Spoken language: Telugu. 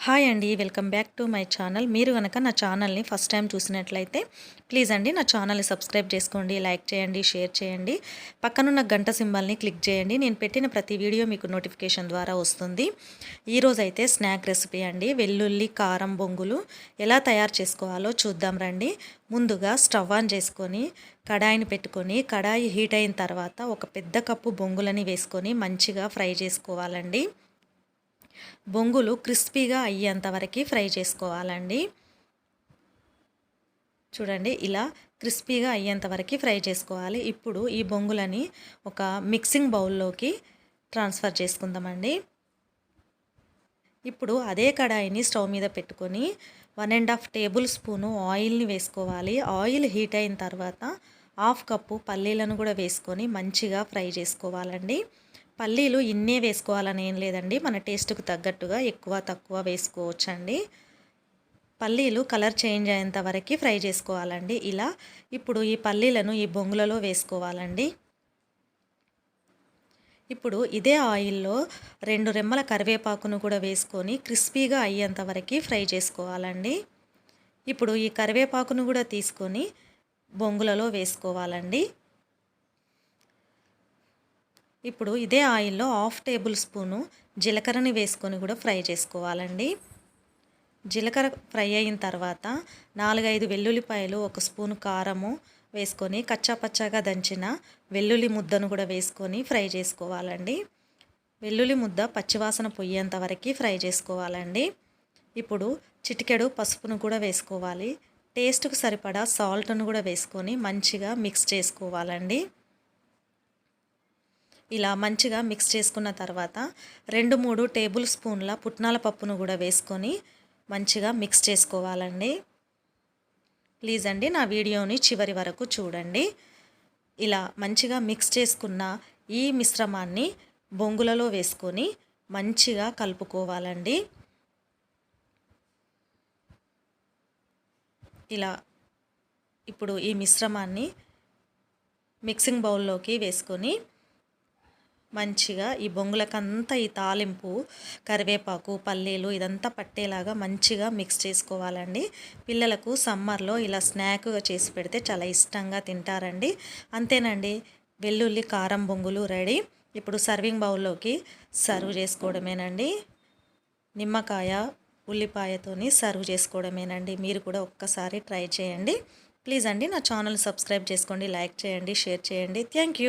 హాయ్ అండి, welcome back to my channel. మీరు కనుక నా ఛానల్ని ఫస్ట్ టైం చూసినట్లయితే ప్లీజ్ అండి నా ఛానల్ని సబ్స్క్రైబ్ చేసుకోండి, లైక్ చేయండి, షేర్ చేయండి. పక్కనున్న గంట సింబల్ని క్లిక్ చేయండి. నేను పెట్టిన ప్రతి వీడియో మీకు నోటిఫికేషన్ ద్వారా వస్తుంది. ఈరోజు అయితే స్నాక్ రెసిపీ అండి, వెల్లుల్లి కారం బొంగులు ఎలా తయారు చేసుకోవాలో చూద్దాం రండి. ముందుగా స్టవ్ ఆన్ చేసుకొని కడాయిని పెట్టుకొని కడాయి హీట్ అయిన తర్వాత ఒక పెద్ద కప్పు బొంగులని వేసుకొని మంచిగా ఫ్రై చేసుకోవాలండి. బొంగులు క్రిస్పీగా అయ్యేంత వరకు ఫ్రై చేసుకోవాలండి. చూడండి, ఇలా క్రిస్పీగా అయ్యేంత వరకు ఫ్రై చేసుకోవాలి. ఇప్పుడు ఈ బొంగులని ఒక మిక్సింగ్ బౌల్లోకి ట్రాన్స్ఫర్ చేసుకుందామండి. ఇప్పుడు అదే కడాయిని స్టవ్ మీద పెట్టుకొని 1.5 టేబుల్ స్పూను ఆయిల్ని వేసుకోవాలి. ఆయిల్ హీట్ అయిన తర్వాత 1/2 కప్పు పల్లీలను కూడా వేసుకొని మంచిగా ఫ్రై చేసుకోవాలండి. పల్లీలు ఇన్నే వేసుకోవాలని ఏం లేదండి, మన టేస్ట్కు తగ్గట్టుగా ఎక్కువ తక్కువ వేసుకోవచ్చండి. పల్లీలు కలర్ చేంజ్ అయ్యేంత వరకు ఫ్రై చేసుకోవాలండి. ఇలా ఇప్పుడు ఈ పల్లీలను ఈ బొంగులలో వేసుకోవాలండి. ఇప్పుడు ఇదే ఆయిల్లో 2 రెమ్మల కరివేపాకును కూడా వేసుకొని క్రిస్పీగా అయ్యేంత వరకు ఫ్రై చేసుకోవాలండి. ఇప్పుడు ఈ కరివేపాకును కూడా తీసుకొని బొంగులలో వేసుకోవాలండి. ఇప్పుడు ఇదే ఆయిల్లో 1/2 టేబుల్ స్పూను జీలకర్రని వేసుకొని కూడా ఫ్రై చేసుకోవాలండి. జీలకర్ర ఫ్రై అయిన తర్వాత 4-5 వెల్లుల్లిపాయలు, 1 స్పూను కారము వేసుకొని కచ్చాపచ్చాగా దంచిన వెల్లుల్లి ముద్దను కూడా వేసుకొని ఫ్రై చేసుకోవాలండి. వెల్లుల్లి ముద్ద పచ్చివాసన పోయేంత వరకు ఫ్రై చేసుకోవాలండి. ఇప్పుడు చిటికెడు పసుపును కూడా వేసుకోవాలి. టేస్ట్కు సరిపడా సాల్ట్ను కూడా వేసుకొని మంచిగా మిక్స్ చేసుకోవాలండి. ఇలా మంచిగా మిక్స్ చేసుకున్న తర్వాత 2-3 టేబుల్ స్పూన్ల పుట్నాల పప్పును కూడా వేసుకొని మంచిగా మిక్స్ చేసుకోవాలండి. ప్లీజ్ అండి నా వీడియోని చివరి వరకు చూడండి. ఇలా మంచిగా మిక్స్ చేసుకున్న ఈ మిశ్రమాన్ని బొంగులలో వేసుకొని మంచిగా కలుపుకోవాలండి. ఇలా ఇప్పుడు ఈ మిశ్రమాన్ని మిక్సింగ్ బౌల్లోకి వేసుకొని మంచిగా ఈ బొంగులకంతా ఈ తాలింపు కరివేపాకు పల్లీలు ఇదంతా పట్టేలాగా మంచిగా మిక్స్ చేసుకోవాలండి. పిల్లలకు సమ్మర్లో ఇలా స్నాక్గా చేసి పెడితే చాలా ఇష్టంగా తింటారండి. అంతేనండి, వెల్లుల్లి కారం బొంగులు రెడీ. ఇప్పుడు సర్వింగ్ బౌల్లోకి సర్వ్ చేసుకోవడమేనండి. నిమ్మకాయ ఉల్లిపాయతోని సర్వ్ చేసుకోవడమేనండి. మీరు కూడా ఒక్కసారి ట్రై చేయండి. ప్లీజ్ అండి నా ఛానల్ సబ్స్క్రైబ్ చేసుకోండి, లైక్ చేయండి, షేర్ చేయండి. Thank you.